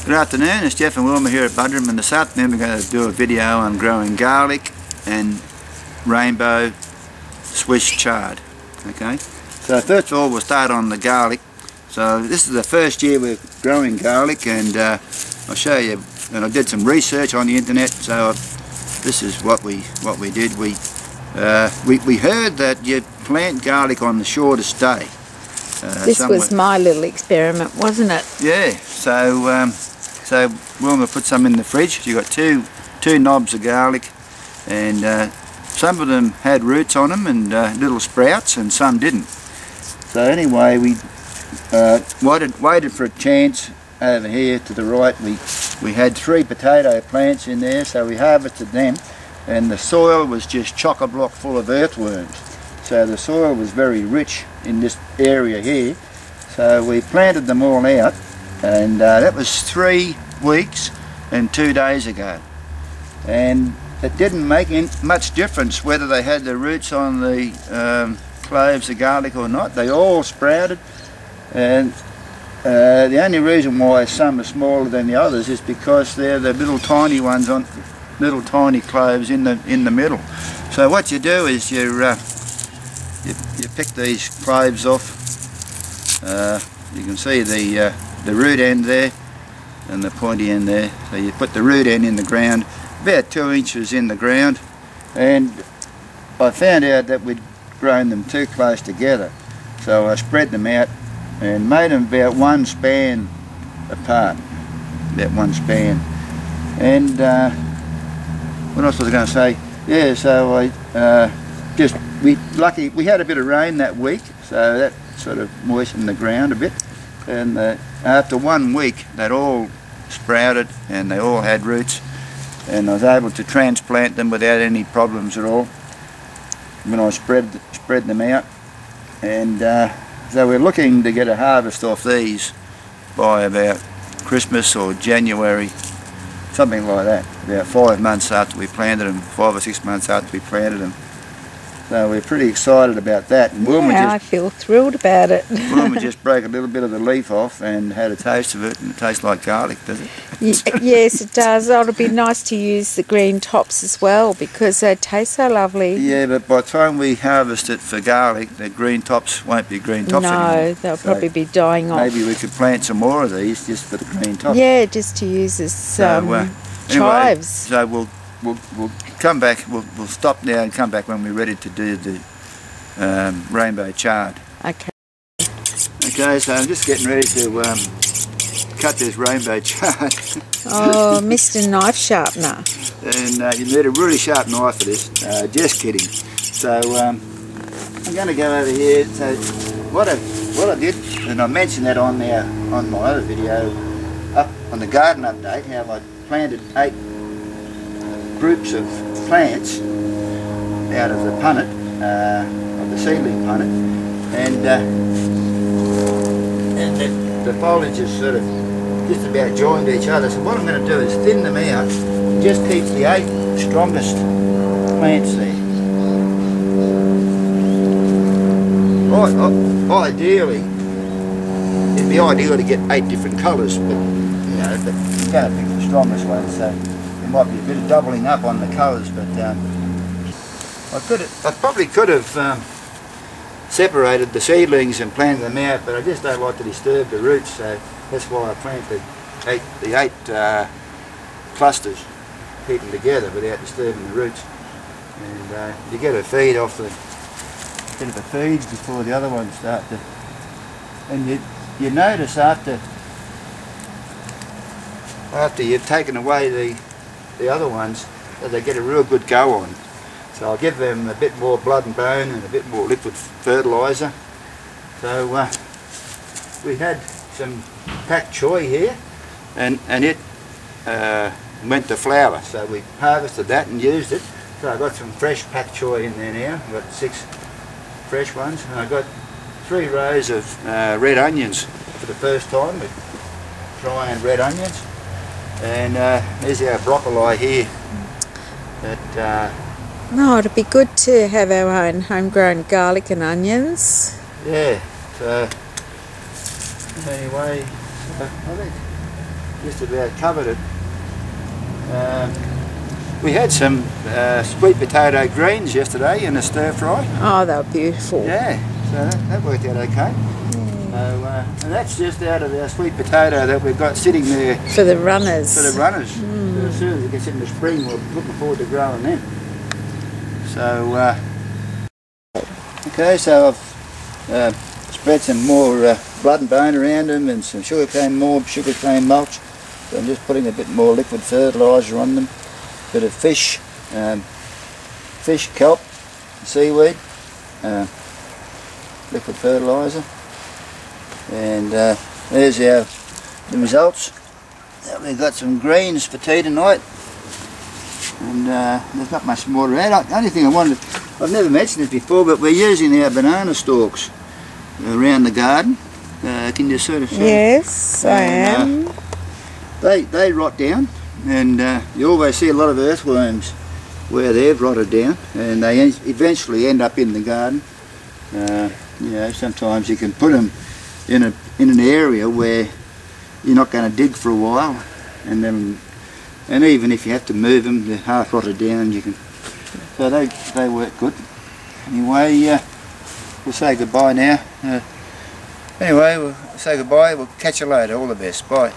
Good afternoon, it's Jeff and Wilma here at Budrum, and this afternoon we're going to do a video on growing garlic and rainbow Swiss chard. Okay, so first of all we'll start on the garlic. So this is the first year we're growing garlic, and I'll show you, and I did some research on the internet, so this is what we did. We heard that you plant garlic on the shortest day. This was my little experiment, wasn't it? Yeah, so Wilma put some in the fridge. You got two knobs of garlic, and some of them had roots on them and little sprouts, and some didn't. So anyway, we waited for a chance. Over here to the right, we had 3 potato plants in there, so we harvested them, and the soil was just chock-a-block full of earthworms. So the soil was very rich in this area here. So we planted them all out, and that was 3 weeks and 2 days ago. And it didn't make much difference whether they had the roots on the cloves of garlic or not. They all sprouted, and the only reason why some are smaller than the others is because they're the little tiny ones on little tiny cloves in the middle. So what you do is you pick these cloves off. You can see the root end there and the pointy end there. So you put the root end in the ground, about 2 inches in the ground, and I found out that we'd grown them too close together. So I spread them out and made them about 1 span apart, about 1 span. And what else was I going to say? Yeah, so I we had a bit of rain that week, so that sort of moistened the ground a bit. And after 1 week, they'd all sprouted and they all had roots, and I was able to transplant them without any problems at all when I spread them out. And so we're looking to get a harvest off these by about Christmas or January, something like that, about 5 months after we planted them, 5 or 6 months after we planted them. So we're pretty excited about that. And yeah, I feel thrilled about it. Wilma just broke a little bit of the leaf off and had a taste of it, and it tastes like garlic, does it? Yes, it does. Oh, it'll be nice to use the green tops as well because they taste so lovely. Yeah, but by the time we harvest it for garlic, the green tops won't be green tops anymore. No, they'll probably be dying off. Maybe we could plant some more of these just for the green tops. Yeah, just to use as chives. Anyway, so we'll come back. We'll stop now and come back when we're ready to do the rainbow chard. Okay. Okay, so I'm just getting ready to cut this rainbow chard. Oh, Mr. Knife Sharpener. And you need a really sharp knife for this. Just kidding. So I'm going to go over here. So what I did, and I mentioned that on my other video up on the garden update, how I planted 8 groups of plants out of the punnet, of the seedling punnet, and the foliage is sort of just about joined each other. So what I'm going to do is thin them out and just keep the 8 strongest plants there. Ideally, it'd be ideal to get 8 different colours, but you know, but you're going to pick the strongest ones. So there might be a bit of doubling up on the colours, but I probably could have separated the seedlings and planted them out, but I just don't like to disturb the roots, so that's why I planted the 8 clusters, keep them together without disturbing the roots. And you get a feed off the bit of a feed before the other ones start to. And you notice after you've taken away the other ones, that they get a real good go on. So I'll give them a bit more blood and bone and a bit more liquid fertiliser. So we had some pak choi here, and it went to flower. So we harvested that and used it. So I got some fresh pak choi in there now. I've got 6 fresh ones, and I got 3 rows of red onions for the first time, with dry red onions. And there's our broccoli here. No, it'd be good to have our own homegrown garlic and onions. Yeah. So anyway, I think just about covered it. We had some sweet potato greens yesterday in a stir fry. Oh, they were beautiful. Yeah, so that worked out okay. And that's just out of our sweet potato that we've got sitting there For the runners. for the runners. So as soon as it gets in the spring, we're looking forward to growing them. So, okay, so I've spread some more blood and bone around them and some sugarcane mulch. So I'm just putting a bit more liquid fertiliser on them. Bit of fish kelp, seaweed, liquid fertiliser. And there's the results. We've got some greens for tea tonight, and there's not much more to add. The only thing I wanted, I've never mentioned it before, but we're using our banana stalks around the garden. Can you sort of see? Yes, I am. They rot down, and you always see a lot of earthworms where they've rotted down, and they eventually end up in the garden. You know, sometimes you can put them in an area where you're not going to dig for a while, and even if you have to move them, they're half rotted down. You can, so they work good. Anyway, we'll say goodbye now. Anyway, we'll say goodbye. We'll catch you later. All the best. Bye.